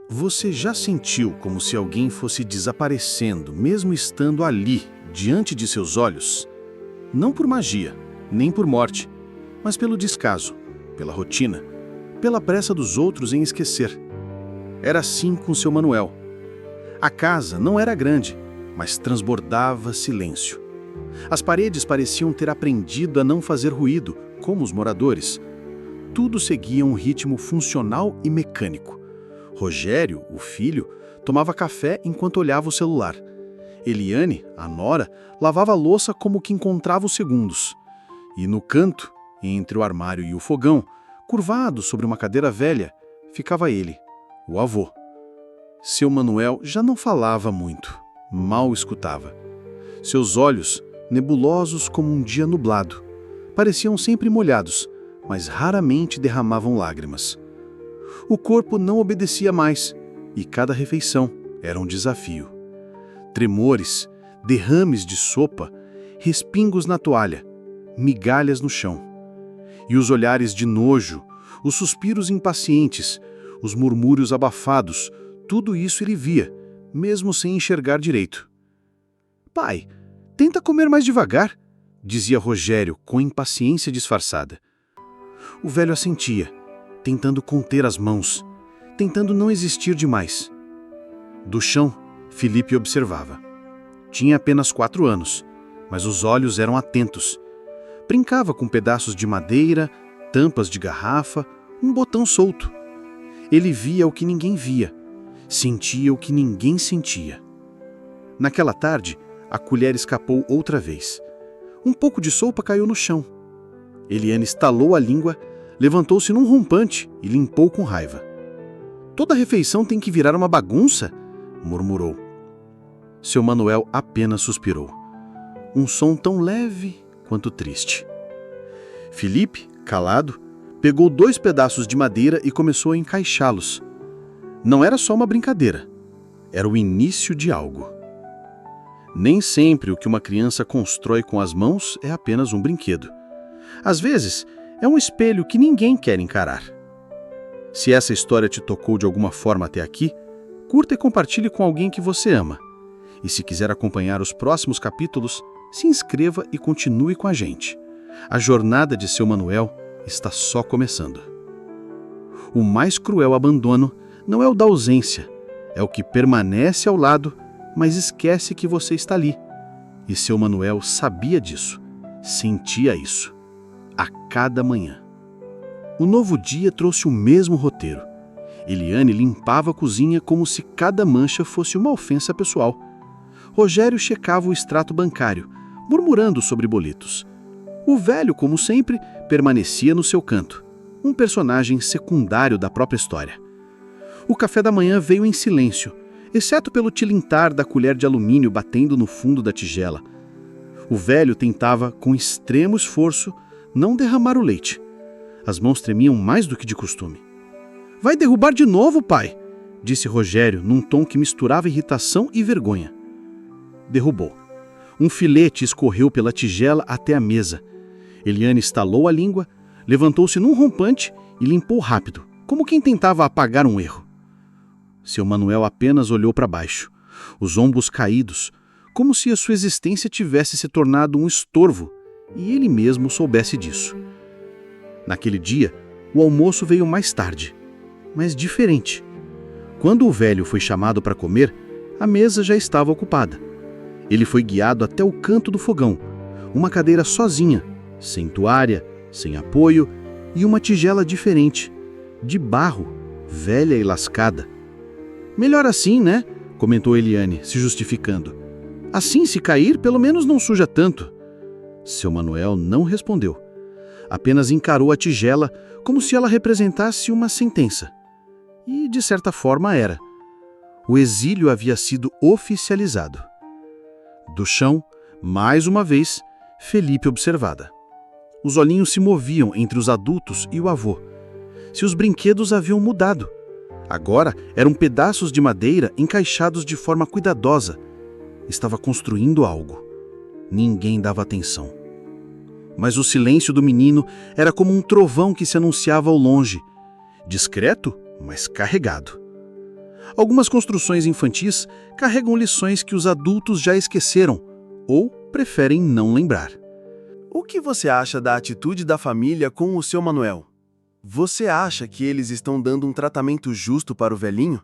Você já sentiu como se alguém fosse desaparecendo, mesmo estando ali, diante de seus olhos? Não por magia, nem por morte, mas pelo descaso, pela rotina, pela pressa dos outros em esquecer. Era assim com seu Manuel. A casa não era grande, mas transbordava silêncio. As paredes pareciam ter aprendido a não fazer ruído, como os moradores. Tudo seguia um ritmo funcional e mecânico. Rogério, o filho, tomava café enquanto olhava o celular. Eliane, a nora, lavava a louça como que encontrava os segundos. E no canto, entre o armário e o fogão, curvado sobre uma cadeira velha, ficava ele, o avô. Seu Manuel já não falava muito, mal escutava. Seus olhos, nebulosos como um dia nublado, pareciam sempre molhados, mas raramente derramavam lágrimas. O corpo não obedecia mais, e cada refeição era um desafio. Tremores, derrames de sopa, respingos na toalha, migalhas no chão. E os olhares de nojo, os suspiros impacientes, os murmúrios abafados, tudo isso ele via, mesmo sem enxergar direito. "Pai, tenta comer mais devagar", dizia Rogério com impaciência disfarçada. O velho assentia, tentando conter as mãos, tentando não existir demais. Do chão, Felipe observava. Tinha apenas 4 anos, mas os olhos eram atentos. Brincava com pedaços de madeira, tampas de garrafa, um botão solto. Ele via o que ninguém via, sentia o que ninguém sentia. Naquela tarde, a colher escapou outra vez. Um pouco de sopa caiu no chão. Eliane estalou a língua, levantou-se num rompante e limpou com raiva. "Toda refeição tem que virar uma bagunça?", murmurou. Seu Manuel apenas suspirou. Um som tão leve quanto triste. Felipe, calado, pegou 2 pedaços de madeira e começou a encaixá-los. Não era só uma brincadeira. Era o início de algo. Nem sempre o que uma criança constrói com as mãos é apenas um brinquedo. Às vezes, é um espelho que ninguém quer encarar. Se essa história te tocou de alguma forma até aqui, curta e compartilhe com alguém que você ama. E se quiser acompanhar os próximos capítulos, se inscreva e continue com a gente. A jornada de seu Manuel está só começando. O mais cruel abandono não é o da ausência, é o que permanece ao lado, mas esquece que você está ali. E seu Manuel sabia disso, sentia isso. A cada manhã. O novo dia trouxe o mesmo roteiro. Eliane limpava a cozinha como se cada mancha fosse uma ofensa pessoal. Rogério checava o extrato bancário, murmurando sobre boletos. O velho, como sempre, permanecia no seu canto, um personagem secundário da própria história. O café da manhã veio em silêncio, exceto pelo tilintar da colher de alumínio batendo no fundo da tigela. O velho tentava, com extremo esforço, não derramar o leite. As mãos tremiam mais do que de costume. "Vai derrubar de novo, pai?", disse Rogério, num tom que misturava irritação e vergonha. Derrubou. Um filete escorreu pela tigela até a mesa. Eliane estalou a língua, levantou-se num rompante e limpou rápido, como quem tentava apagar um erro. Seu Manuel apenas olhou para baixo, os ombros caídos, como se a sua existência tivesse se tornado um estorvo, e ele mesmo soubesse disso. Naquele dia, o almoço veio mais tarde, mas diferente. Quando o velho foi chamado para comer, a mesa já estava ocupada. Ele foi guiado até o canto do fogão, uma cadeira sozinha, sem toalha, sem apoio e uma tigela diferente, de barro, velha e lascada. "Melhor assim, né?", comentou Eliane, se justificando. "Assim, se cair, pelo menos não suja tanto." Seu Manuel não respondeu. Apenas encarou a tigela como se ela representasse uma sentença. E, de certa forma, era. O exílio havia sido oficializado. Do chão, mais uma vez, Felipe observava. Os olhinhos se moviam entre os adultos e o avô. Se os brinquedos haviam mudado. Agora eram pedaços de madeira encaixados de forma cuidadosa. Estava construindo algo. Ninguém dava atenção. Mas o silêncio do menino era como um trovão que se anunciava ao longe. Discreto, mas carregado. Algumas construções infantis carregam lições que os adultos já esqueceram ou preferem não lembrar. O que você acha da atitude da família com o seu Manuel? Você acha que eles estão dando um tratamento justo para o velhinho?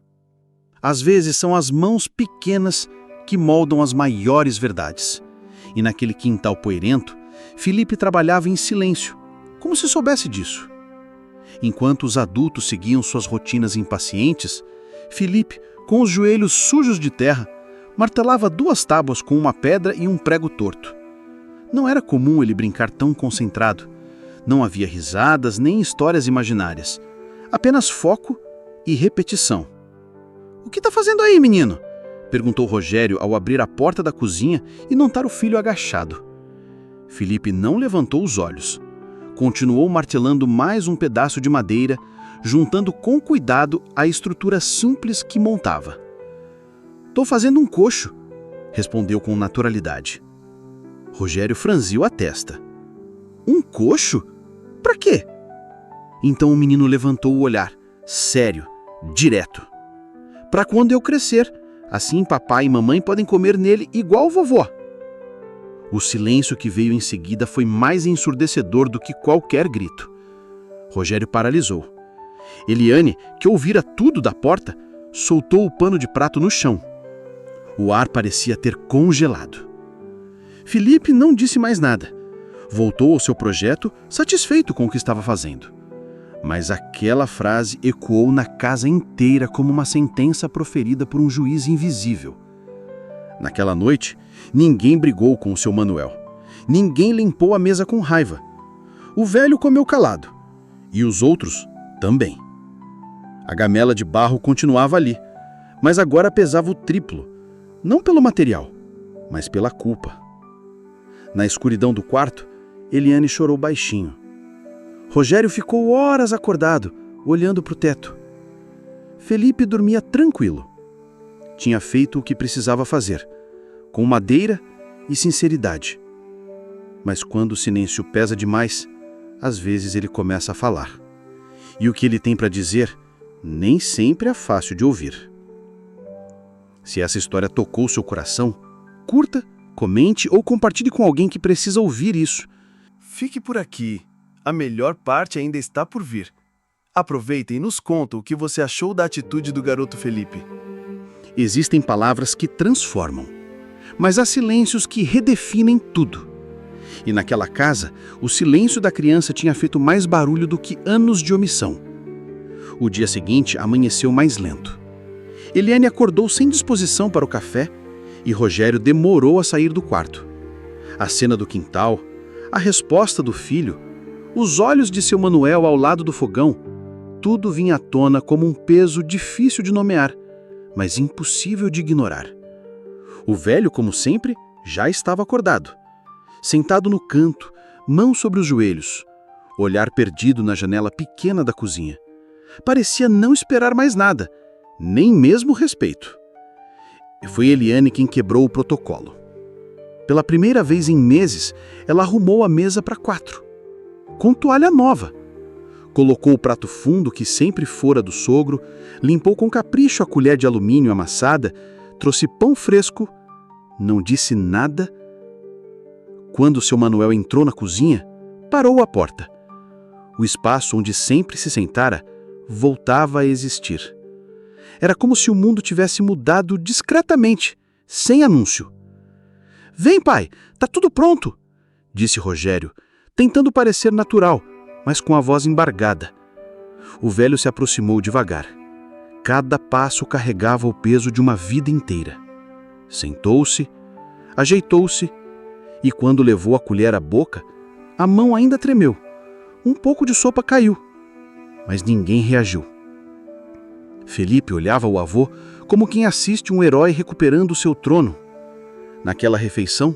Às vezes são as mãos pequenas que moldam as maiores verdades. E naquele quintal poeirento, Felipe trabalhava em silêncio, como se soubesse disso. Enquanto os adultos seguiam suas rotinas impacientes, Felipe, com os joelhos sujos de terra, martelava 2 tábuas com uma pedra e um prego torto. Não era comum ele brincar tão concentrado. Não havia risadas nem histórias imaginárias. Apenas foco e repetição. "O que está fazendo aí, menino?" perguntou Rogério ao abrir a porta da cozinha e notar o filho agachado. Felipe não levantou os olhos. Continuou martelando mais um pedaço de madeira, juntando com cuidado a estrutura simples que montava. "Tô fazendo um coxo", respondeu com naturalidade. Rogério franziu a testa. "Um coxo? Pra quê?" Então o menino levantou o olhar, sério, direto. "Pra quando eu crescer, assim papai e mamãe podem comer nele igual vovó." O silêncio que veio em seguida foi mais ensurdecedor do que qualquer grito. Rogério paralisou. Eliane, que ouvira tudo da porta, soltou o pano de prato no chão. O ar parecia ter congelado. Felipe não disse mais nada. Voltou ao seu projeto, satisfeito com o que estava fazendo. Mas aquela frase ecoou na casa inteira como uma sentença proferida por um juiz invisível. Naquela noite, ninguém brigou com o seu Manuel. Ninguém limpou a mesa com raiva. O velho comeu calado. E os outros também. A gamela de barro continuava ali, mas agora pesava o triplo, não pelo material, mas pela culpa. Na escuridão do quarto, Eliane chorou baixinho. Rogério ficou horas acordado, olhando para o teto. Felipe dormia tranquilo. Tinha feito o que precisava fazer, com madeira e sinceridade. Mas quando o silêncio pesa demais, às vezes ele começa a falar. E o que ele tem para dizer nem sempre é fácil de ouvir. Se essa história tocou seu coração, curta, comente ou compartilhe com alguém que precisa ouvir isso. Fique por aqui. A melhor parte ainda está por vir. Aproveita e nos conta o que você achou da atitude do garoto Felipe. Existem palavras que transformam, mas há silêncios que redefinem tudo. E naquela casa, o silêncio da criança tinha feito mais barulho do que anos de omissão. O dia seguinte amanheceu mais lento. Eliane acordou sem disposição para o café e Rogério demorou a sair do quarto. A cena do quintal, a resposta do filho, os olhos de seu Manuel ao lado do fogão, tudo vinha à tona como um peso difícil de nomear, mas impossível de ignorar. O velho, como sempre, já estava acordado. Sentado no canto, mãos sobre os joelhos, olhar perdido na janela pequena da cozinha. Parecia não esperar mais nada, nem mesmo respeito. Foi Eliane quem quebrou o protocolo. Pela primeira vez em meses, ela arrumou a mesa para 4, com toalha nova. Colocou o prato fundo que sempre fora do sogro, limpou com capricho a colher de alumínio amassada, trouxe pão fresco, não disse nada. Quando seu Manuel entrou na cozinha, parou à porta. O espaço onde sempre se sentara voltava a existir. Era como se o mundo tivesse mudado discretamente, sem anúncio. "Vem, pai, tá tudo pronto", disse Rogério, tentando parecer natural, mas com a voz embargada. O velho se aproximou devagar. Cada passo carregava o peso de uma vida inteira. Sentou-se, ajeitou-se, e quando levou a colher à boca, a mão ainda tremeu. Um pouco de sopa caiu, mas ninguém reagiu. Felipe olhava o avô como quem assiste um herói recuperando o seu trono. Naquela refeição,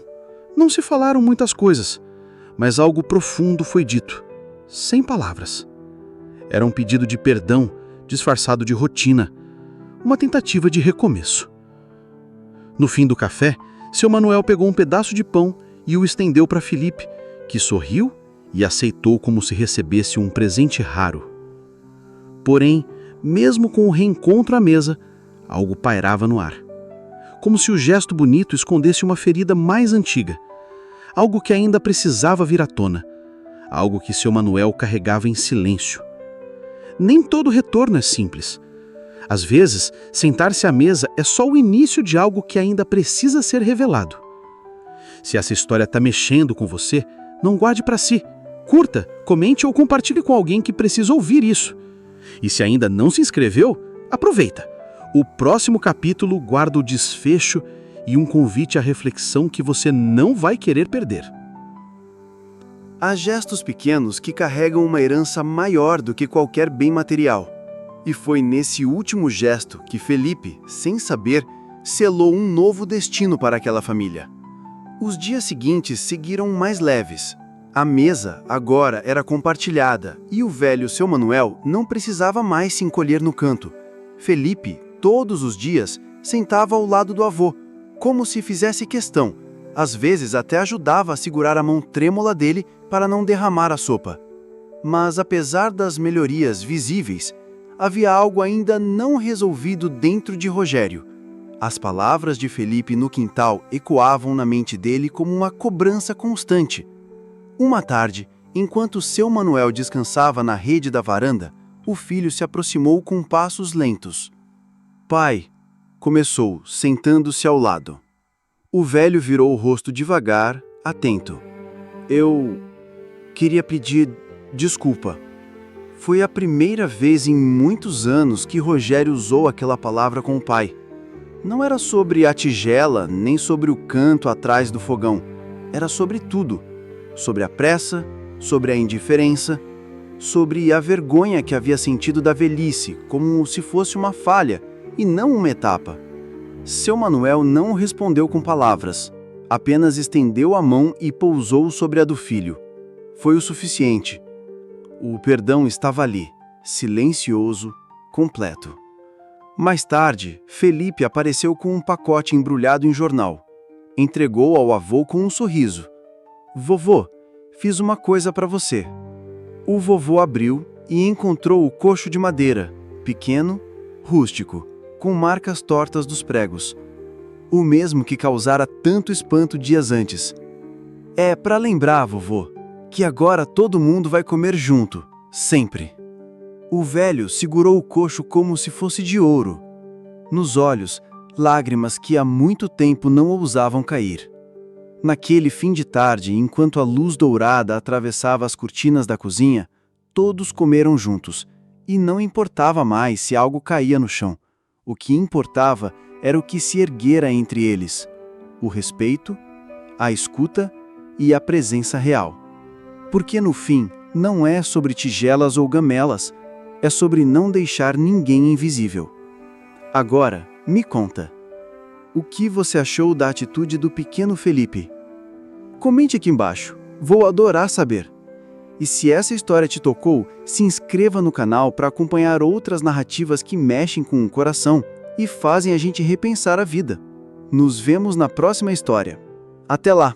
não se falaram muitas coisas, mas algo profundo foi dito, sem palavras. Era um pedido de perdão disfarçado de rotina, uma tentativa de recomeço. No fim do café, seu Manuel pegou um pedaço de pão e o estendeu para Felipe, que sorriu e aceitou como se recebesse um presente raro. Porém, mesmo com o reencontro à mesa, Algo pairava no ar. Como se o gesto bonito escondesse uma ferida mais antiga. Algo que ainda precisava vir à tona. Algo que seu Manuel carregava em silêncio. Nem todo retorno é simples. Às vezes, sentar-se à mesa é só o início de algo que ainda precisa ser revelado. Se essa história está mexendo com você, não guarde para si. Curta, comente ou compartilhe com alguém que precisa ouvir isso. E se ainda não se inscreveu, aproveita. O próximo capítulo guarda o desfecho e um convite à reflexão que você não vai querer perder. Há gestos pequenos que carregam uma herança maior do que qualquer bem material. E foi nesse último gesto que Felipe, sem saber, selou um novo destino para aquela família. Os dias seguintes seguiram mais leves. A mesa agora era compartilhada e o velho seu Manuel não precisava mais se encolher no canto. Felipe, todos os dias, sentava ao lado do avô, como se fizesse questão. Às vezes até ajudava a segurar a mão trêmula dele para não derramar a sopa. Mas apesar das melhorias visíveis, havia algo ainda não resolvido dentro de Rogério. As palavras de Felipe no quintal ecoavam na mente dele como uma cobrança constante. Uma tarde, enquanto seu Manuel descansava na rede da varanda, o filho se aproximou com passos lentos. "Pai", começou, sentando-se ao lado. O velho virou o rosto devagar, atento. "Eu queria pedir desculpa. Foi a primeira vez em muitos anos que Rogério usou aquela palavra com o pai. Não era sobre a tigela, nem sobre o canto atrás do fogão. Era sobre tudo. Sobre a pressa, sobre a indiferença, sobre a vergonha que havia sentido da velhice, como se fosse uma falha e não uma etapa. Seu Manuel não respondeu com palavras, apenas estendeu a mão e pousou sobre a do filho. Foi o suficiente. O perdão estava ali, silencioso, completo. Mais tarde, Felipe apareceu com um pacote embrulhado em jornal. Entregou ao avô com um sorriso. "Vovô, fiz uma coisa para você." O vovô abriu e encontrou o coxo de madeira, pequeno, rústico, com marcas tortas dos pregos. O mesmo que causara tanto espanto dias antes. "É para lembrar, vovô, que agora todo mundo vai comer junto, sempre." O velho segurou o coxo como se fosse de ouro. Nos olhos, lágrimas que há muito tempo não ousavam cair. Naquele fim de tarde, enquanto a luz dourada atravessava as cortinas da cozinha, todos comeram juntos, e não importava mais se algo caía no chão. O que importava era o que se erguera entre eles: o respeito, a escuta e a presença real. Porque no fim, não é sobre tigelas ou gamelas, é sobre não deixar ninguém invisível. Agora, me conta. O que você achou da atitude do pequeno Felipe? Comente aqui embaixo, vou adorar saber. E se essa história te tocou, se inscreva no canal para acompanhar outras narrativas que mexem com o coração e fazem a gente repensar a vida. Nos vemos na próxima história. Até lá!